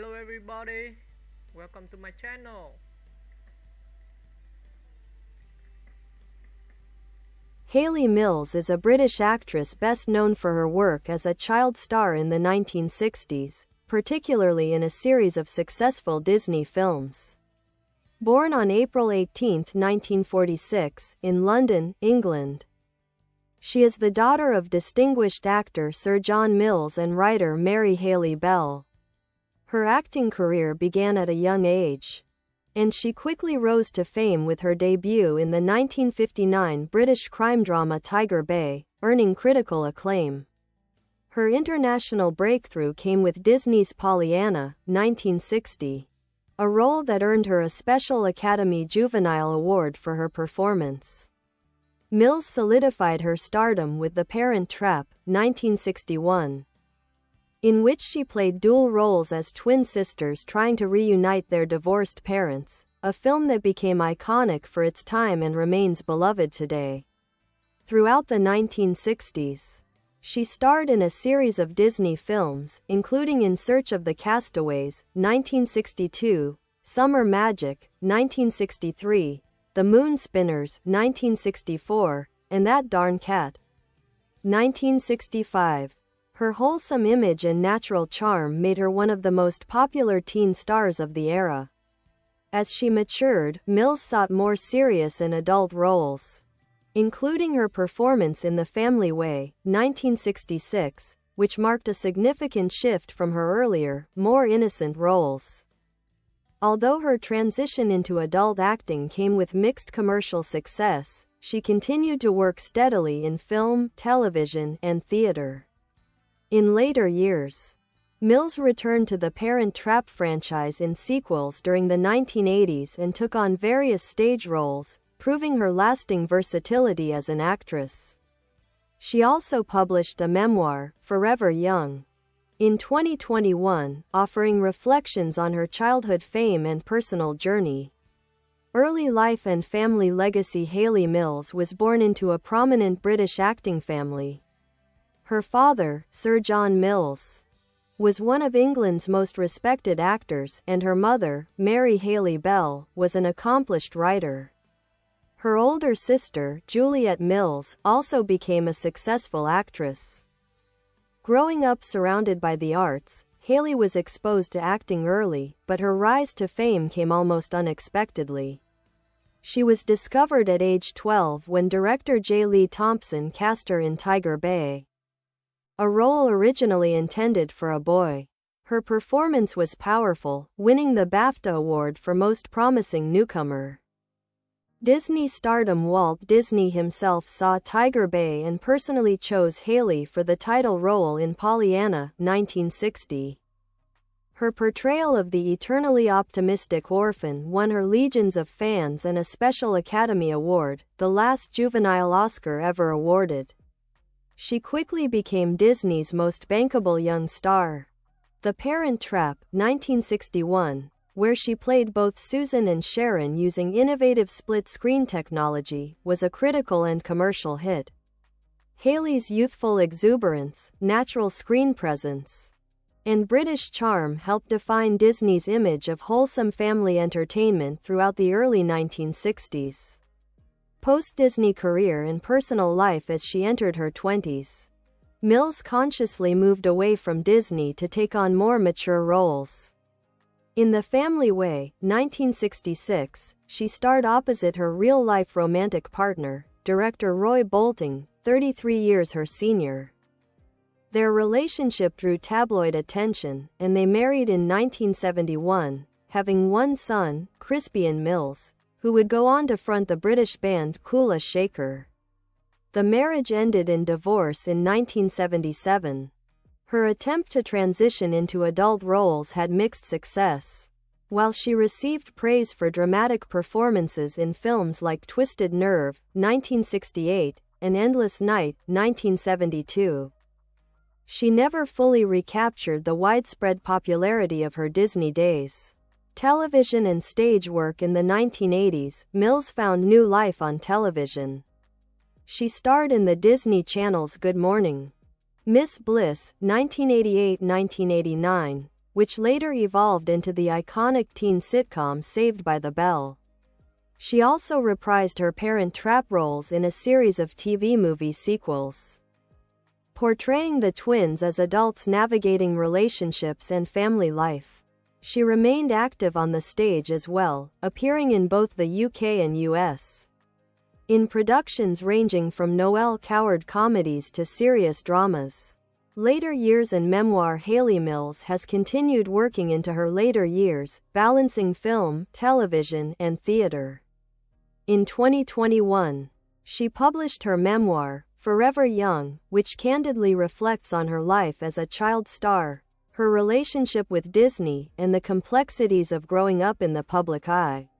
Hello everybody, welcome to my channel. Hayley Mills is a British actress best known for her work as a child star in the 1960s, particularly in a series of successful Disney films. Born on April 18, 1946, in London, England. She is the daughter of distinguished actor Sir John Mills and writer Mary Hayley Bell. Her acting career began at a young age, and she quickly rose to fame with her debut in the 1959 British crime drama Tiger Bay, earning critical acclaim. Her international breakthrough came with Disney's Pollyanna, 1960, a role that earned her a special Academy Juvenile Award for her performance. Mills solidified her stardom with The Parent Trap, 1961, in which she played dual roles as twin sisters trying to reunite their divorced parents, a film that became iconic for its time and remains beloved today. Throughout the 1960s, she starred in a series of Disney films, including In Search of the Castaways, 1962, Summer Magic, 1963, The Moon Spinners, 1964, and That Darn Cat, 1965. Her wholesome image and natural charm made her one of the most popular teen stars of the era. As she matured, Mills sought more serious and adult roles, including her performance in The Family Way, 1966, which marked a significant shift from her earlier, more innocent roles. Although her transition into adult acting came with mixed commercial success, she continued to work steadily in film, television, and theater. In later years, Mills returned to the Parent Trap franchise in sequels during the 1980s and took on various stage roles, proving her lasting versatility as an actress. She also published a memoir, Forever Young, in 2021, offering reflections on her childhood fame and personal journey. Early life and family legacy. Hayley Mills was born into a prominent British acting family. Her father, Sir John Mills, was one of England's most respected actors, and her mother, Mary Hayley Bell, was an accomplished writer. Her older sister, Juliet Mills, also became a successful actress. Growing up surrounded by the arts, Hayley was exposed to acting early, but her rise to fame came almost unexpectedly. She was discovered at age 12 when director J. Lee Thompson cast her in Tiger Bay, a role originally intended for a boy. Her performance was powerful, winning the BAFTA Award for Most Promising Newcomer. Disney stardom. Walt Disney himself saw Tiger Bay and personally chose Hayley for the title role in Pollyanna, 1960. Her portrayal of the eternally optimistic orphan won her legions of fans and a special Academy Award, the last juvenile Oscar ever awarded. She quickly became Disney's most bankable young star. The Parent Trap, 1961, where she played both Susan and Sharon using innovative split-screen technology, was a critical and commercial hit. Hayley's youthful exuberance, natural screen presence, and British charm helped define Disney's image of wholesome family entertainment throughout the early 1960s. Post-Disney career and personal life. As she entered her 20s, Mills consciously moved away from Disney to take on more mature roles. In The Family Way, 1966, she starred opposite her real-life romantic partner, director Roy Bolton, 33 years her senior. Their relationship drew tabloid attention, and they married in 1971, having one son, Crispian Mills, who would go on to front the British band Kula Shaker. The marriage ended in divorce in 1977. Her attempt to transition into adult roles had mixed success. While she received praise for dramatic performances in films like Twisted Nerve, 1968, and Endless Night, 1972, she never fully recaptured the widespread popularity of her Disney days. Television and stage work. In the 1980s, Mills found new life on television. She starred in the Disney Channel's Good Morning, Miss Bliss, 1988-1989, which later evolved into the iconic teen sitcom Saved by the Bell. She also reprised her Parent Trap roles in a series of TV movie sequels, portraying the twins as adults navigating relationships and family life. She remained active on the stage as well, appearing in both the UK and US, in productions ranging from Noel Coward comedies to serious dramas. Later years and memoir. Hayley Mills has continued working into her later years, balancing film, television, and theater. In 2021, she published her memoir, Forever Young, which candidly reflects on her life as a child star, her relationship with Disney, and the complexities of growing up in the public eye.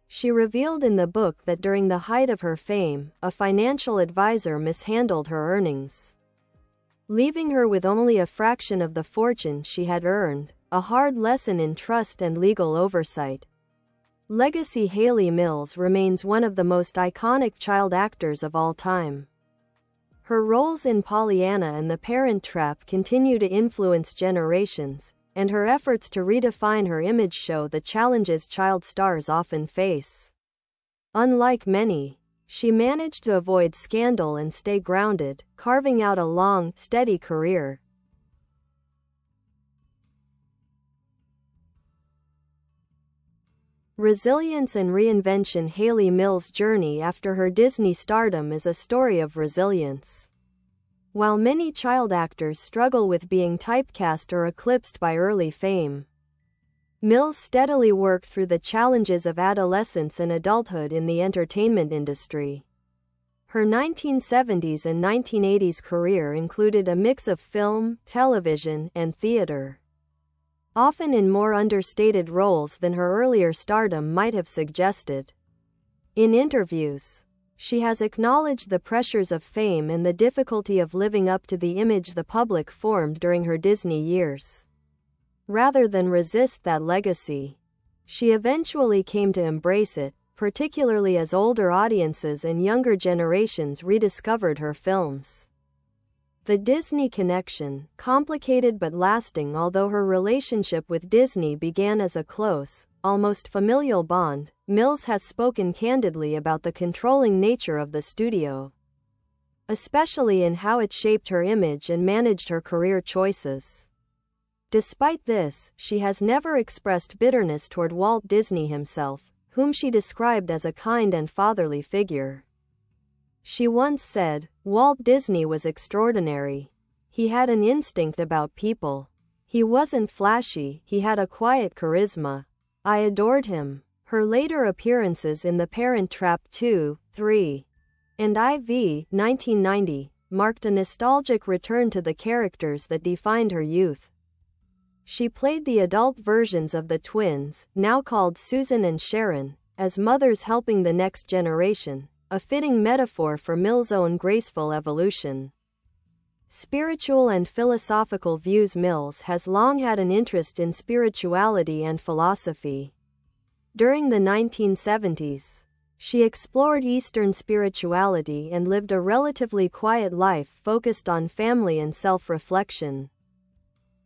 She revealed in the book that during the height of her fame, a financial advisor mishandled her earnings, leaving her with only a fraction of the fortune she had earned, a hard lesson in trust and legal oversight. Legacy. Hayley Mills remains one of the most iconic child actors of all time. Her roles in Pollyanna and The Parent Trap continue to influence generations, and her efforts to redefine her image show the challenges child stars often face. Unlike many, she managed to avoid scandal and stay grounded, carving out a long, steady career. Resilience and reinvention. Hayley Mills' journey after her Disney stardom is a story of resilience. While many child actors struggle with being typecast or eclipsed by early fame, Mills steadily worked through the challenges of adolescence and adulthood in the entertainment industry. Her 1970s and 1980s career included a mix of film, television, and theater, often in more understated roles than her earlier stardom might have suggested. In interviews, she has acknowledged the pressures of fame and the difficulty of living up to the image the public formed during her Disney years. Rather than resist that legacy, she eventually came to embrace it, particularly as older audiences and younger generations rediscovered her films. The Disney connection, complicated but lasting. Although her relationship with Disney began as a close, almost familial bond, Mills has spoken candidly about the controlling nature of the studio, especially in how it shaped her image and managed her career choices. Despite this, she has never expressed bitterness toward Walt Disney himself, whom she described as a kind and fatherly figure. She once said, "Walt Disney was extraordinary. He had an instinct about people. He wasn't flashy, he had a quiet charisma. I adored him." Her later appearances in The Parent Trap 2, 3, and IV 1990 marked a nostalgic return to the characters that defined her youth. She played the adult versions of the twins, now called Susan and Sharon, as mothers helping the next generation, a fitting metaphor for Mills' own graceful evolution. Spiritual and philosophical views. Mills has long had an interest in spirituality and philosophy. During the 1970s, she explored Eastern spirituality and lived a relatively quiet life focused on family and self-reflection.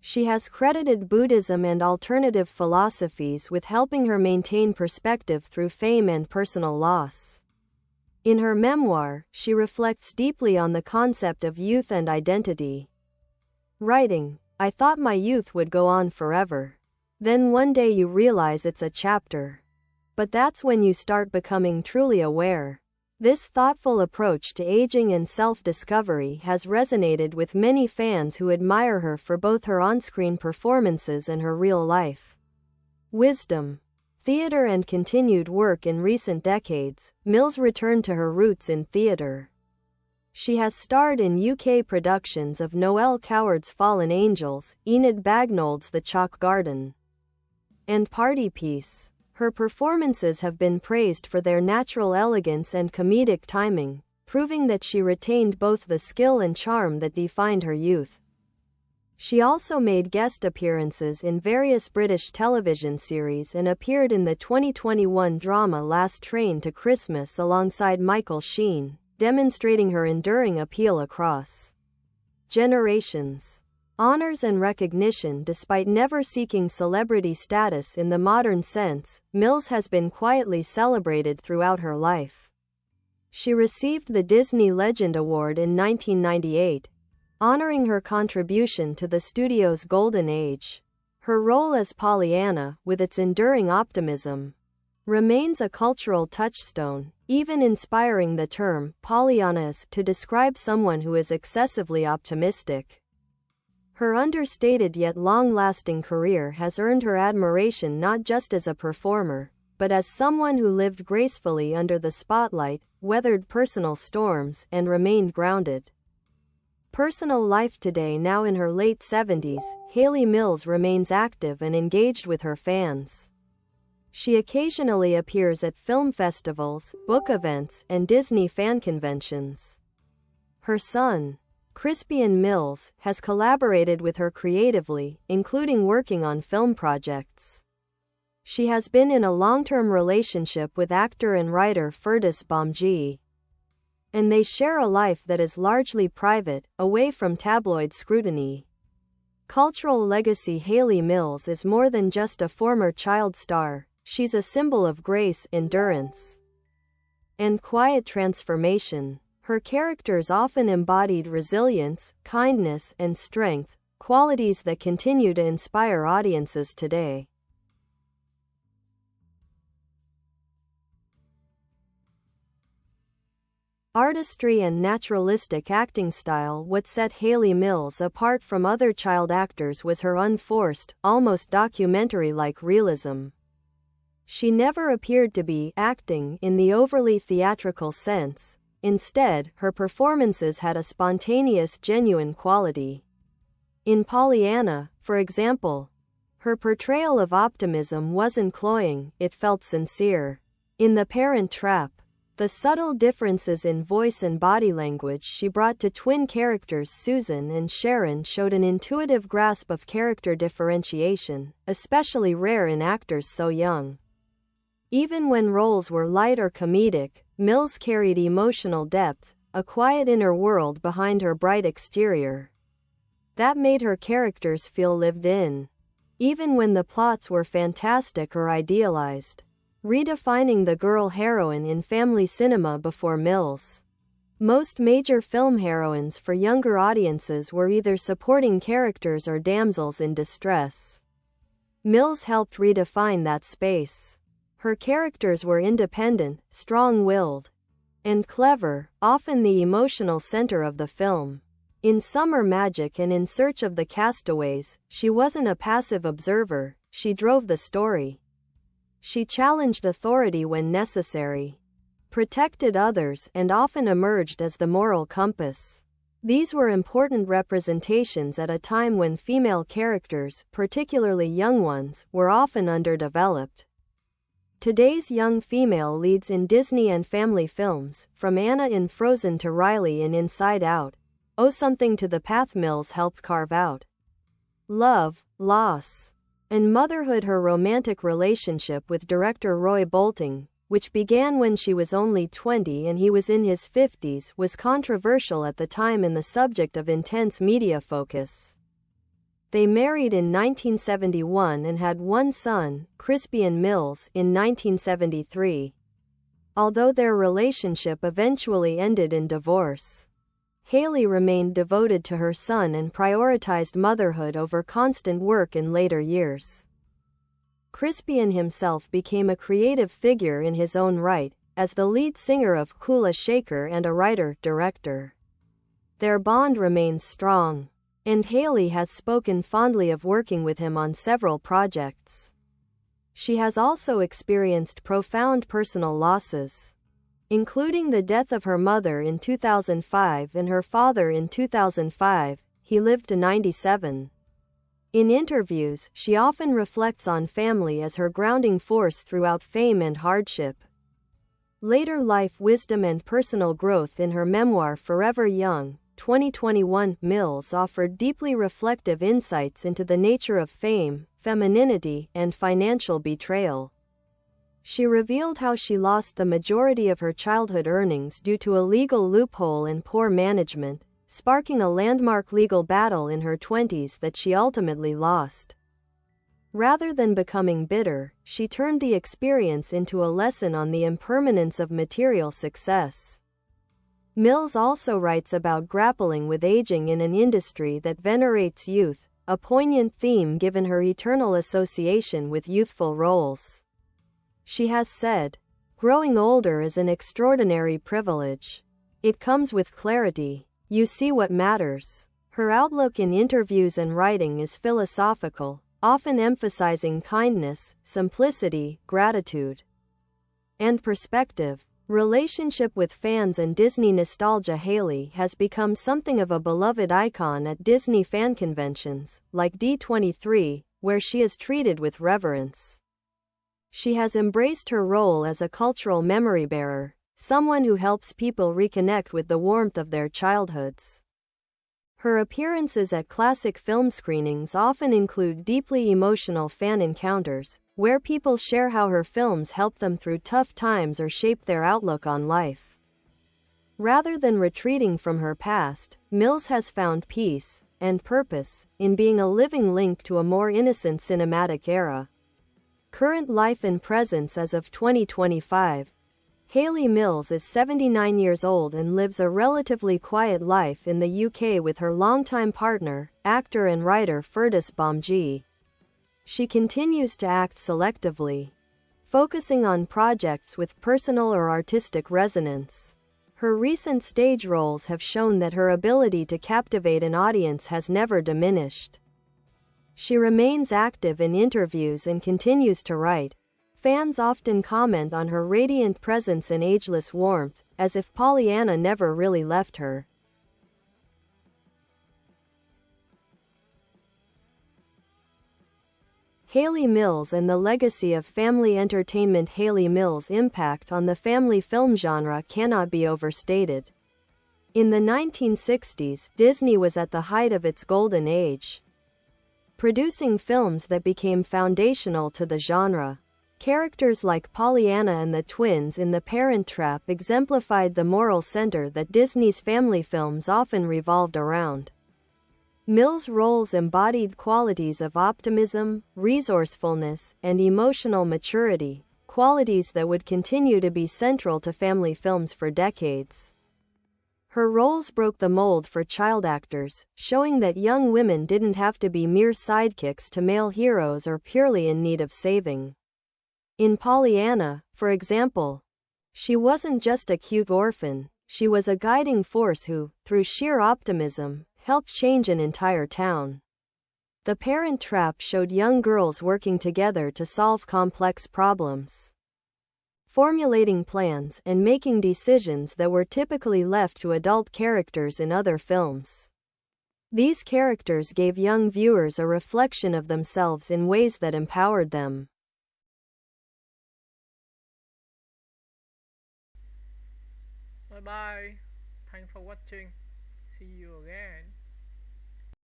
She has credited Buddhism and alternative philosophies with helping her maintain perspective through fame and personal loss. In her memoir, she reflects deeply on the concept of youth and identity. Writing, "I thought my youth would go on forever. Then one day you realize it's a chapter. But that's when you start becoming truly aware." This thoughtful approach to aging and self-discovery has resonated with many fans who admire her for both her on-screen performances and her real life wisdom. Theater and continued work. In recent decades, Mills returned to her roots in theater. She has starred in UK productions of Noel Coward's Fallen Angels, Enid Bagnold's The Chalk Garden, and Party Piece. Her performances have been praised for their natural elegance and comedic timing, proving that she retained both the skill and charm that defined her youth. She also made guest appearances in various British television series and appeared in the 2021 drama Last Train to Christmas alongside Michael Sheen, demonstrating her enduring appeal across generations. honors and recognition. Despite never seeking celebrity status in the modern sense, Mills has been quietly celebrated throughout her life. She received the Disney Legend Award in 1998, honoring her contribution to the studio's golden age. Her role as Pollyanna, with its enduring optimism, remains a cultural touchstone, even inspiring the term Pollyanna to describe someone who is excessively optimistic. Her understated yet long-lasting career has earned her admiration not just as a performer, but as someone who lived gracefully under the spotlight, weathered personal storms, and remained grounded. Personal life today. Now in her late 70s, Hayley Mills remains active and engaged with her fans. She occasionally appears at film festivals, book events, and Disney fan conventions. Her son, Crispian Mills, has collaborated with her creatively, including working on film projects. She has been in a long-term relationship with actor and writer Fergus Baumji, and they share a life that is largely private, away from tabloid scrutiny. Cultural legacy. Hayley Mills is more than just a former child star. She's a symbol of grace, endurance, and quiet transformation. Her characters often embodied resilience, kindness, and strength, qualities that continue to inspire audiences today. Artistry and naturalistic acting style. What set Hayley Mills apart from other child actors was her unforced, almost documentary-like realism. She never appeared to be acting in the overly theatrical sense. Instead, her performances had a spontaneous, genuine quality. In Pollyanna, for example, her portrayal of optimism wasn't cloying, it felt sincere. In The Parent Trap, the subtle differences in voice and body language she brought to twin characters Susan and Sharon showed an intuitive grasp of character differentiation, especially rare in actors so young. Even when roles were light or comedic, Mills carried emotional depth, a quiet inner world behind her bright exterior that made her characters feel lived in, even when the plots were fantastic or idealized. Redefining the girl heroine in family cinema. Before Mills, most major film heroines for younger audiences were either supporting characters or damsels in distress. Mills helped redefine that space. Her characters were independent, strong-willed, and clever, often the emotional center of the film. In Summer Magic and In Search of the Castaways, she wasn't a passive observer, she drove the story. She challenged authority when necessary, protected others, and often emerged as the moral compass. These were important representations at a time when female characters, particularly young ones, were often underdeveloped. Today's young female leads in Disney and family films, from Anna in Frozen to Riley in Inside Out, owe something to the path Mills helped carve out. Love, loss, and motherhood. Her romantic relationship with director Roy Bolting, which began when she was only 20 and he was in his 50s, was controversial at the time and the subject of intense media focus. They married in 1971 and had one son, Crispian Mills, in 1973. Although their relationship eventually ended in divorce, Hayley remained devoted to her son and prioritized motherhood over constant work in later years. Crispian himself became a creative figure in his own right, as the lead singer of Kula Shaker and a writer-director. Their bond remains strong, and Hayley has spoken fondly of working with him on several projects. She has also experienced profound personal losses, including the death of her mother in 2005 and her father in 2005. He lived to 97. In interviews, she often reflects on family as her grounding force throughout fame and hardship. Later life wisdom and personal growth. In her memoir Forever Young, 2021, Mills offered deeply reflective insights into the nature of fame, femininity, and financial betrayal. She revealed how she lost the majority of her childhood earnings due to a legal loophole and poor management, sparking a landmark legal battle in her 20s that she ultimately lost. Rather than becoming bitter, she turned the experience into a lesson on the impermanence of material success. Mills also writes about grappling with aging in an industry that venerates youth, a poignant theme given her eternal association with youthful roles. She has said, "Growing older is an extraordinary privilege. It comes with clarity. You see what matters." Her outlook in interviews and writing is philosophical, often emphasizing kindness, simplicity, gratitude, and perspective. Relationship with fans and Disney nostalgia. Hayley has become something of a beloved icon at Disney fan conventions, like D23, where she is treated with reverence. She has embraced her role as a cultural memory bearer, someone who helps people reconnect with the warmth of their childhoods. Her appearances at classic film screenings often include deeply emotional fan encounters, where people share how her films helped them through tough times or shaped their outlook on life. Rather than retreating from her past, Mills has found peace and purpose in being a living link to a more innocent cinematic era. Current life and presence. As of 2025, Hayley Mills is 79 years old and lives a relatively quiet life in the UK with her longtime partner, actor and writer Fergus Bomji. She continues to act selectively, focusing on projects with personal or artistic resonance. Her recent stage roles have shown that her ability to captivate an audience has never diminished. She remains active in interviews and continues to write. Fans often comment on her radiant presence and ageless warmth, as if Pollyanna never really left her. Hayley Mills and the legacy of family entertainment. Hayley Mills' impact on the family film genre cannot be overstated. In the 1960s, Disney was at the height of its golden age, producing films that became foundational to the genre. Characters like Pollyanna and the twins in The Parent Trap exemplified the moral center that Disney's family films often revolved around. Mills' roles embodied qualities of optimism, resourcefulness, and emotional maturity, qualities that would continue to be central to family films for decades. Her roles broke the mold for child actors, showing that young women didn't have to be mere sidekicks to male heroes or purely in need of saving. In Pollyanna, for example, she wasn't just a cute orphan, she was a guiding force who, through sheer optimism, helped change an entire town. The Parent Trap showed young girls working together to solve complex problems, formulating plans and making decisions that were typically left to adult characters in other films. These characters gave young viewers a reflection of themselves in ways that empowered them. Bye bye. Thanks for watching. See you again.